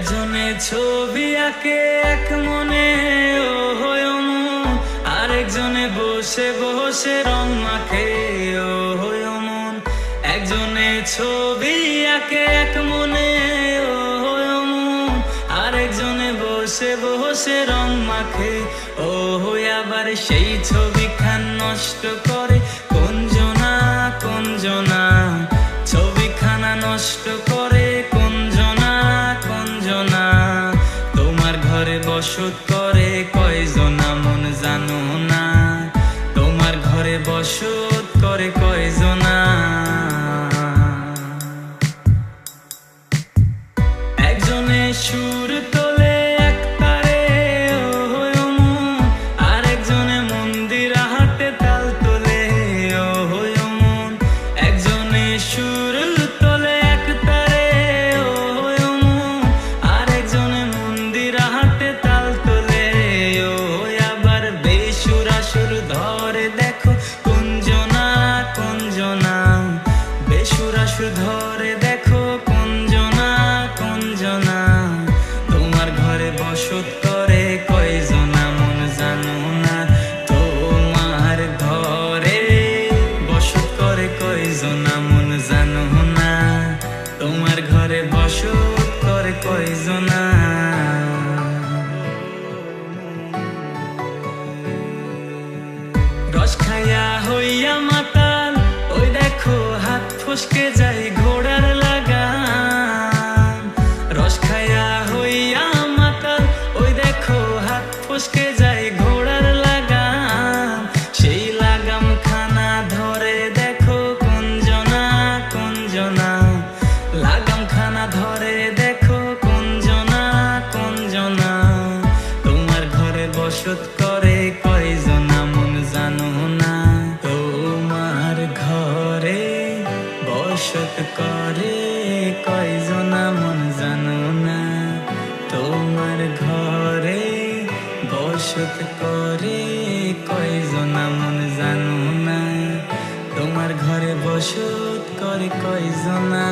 একজনে ছবি আঁকে এক মনে ও হয় মন, আরেকজনে বসে বসে রং মাখে ও হয় মন। একজনে ছবি আঁকে এক মনে ও হয় মন, আরেকজনে বসে বসে রং মাখে ও হয়। আবার সেই ছবিখান নষ্ট করে কোন জনা কোন জনা, ছবিখানা নষ্ট করে কোন জনা কোন জনা। তোমার ঘরে বসত করে কয়জনা মন জানো না, তোমার ঘরে বসত করে কয়জনা। একজনে সুর তোলে এক তারে ও হয় মন, আরেকজনে মন্দির হাতে তাল তোলে ও হয় মন। একজনে সুর তোলে এক তারে ও হয় মন, আরেকজনে মন্দির হাতে তাল তোলে ও হয়। আবার বেসুরা সুর ধরে দেখো কোন জনা কোন জনা, বেসুরা সুর ধরে দেখো কোন জনা কোন জনা। তোমার ঘরে বসত করে কয়জনা মন জানো না, তোমার ঘরে বসত করে কয়জনা মন জানো না, তোমার ঘরে বসত করে কয়জনা। রস খাইয়া হইয়া মাতাল ওই দেখো হাত ফসকে যায় ঘোড়ার লাগাম। রস খাইয়া হইয়া মাতাল ওই দেখো হাত ফসকে যায় ঘোড়ার লাগাম। সেই লাগাম খানা ধরে দেখো কোন জনা কোন জনা, লাগাম খানা ধরে দেখো কোন জনা কোন জনা। তোমার ঘরে বসত করে কয়জনা মন জানো না, তোমার ঘরে বসত করে কয়জনা মন জানো না, তোমার ঘরে বসত করে কয়জনা মন জানো না, তোমার ঘরে বসত করে কয়জনা।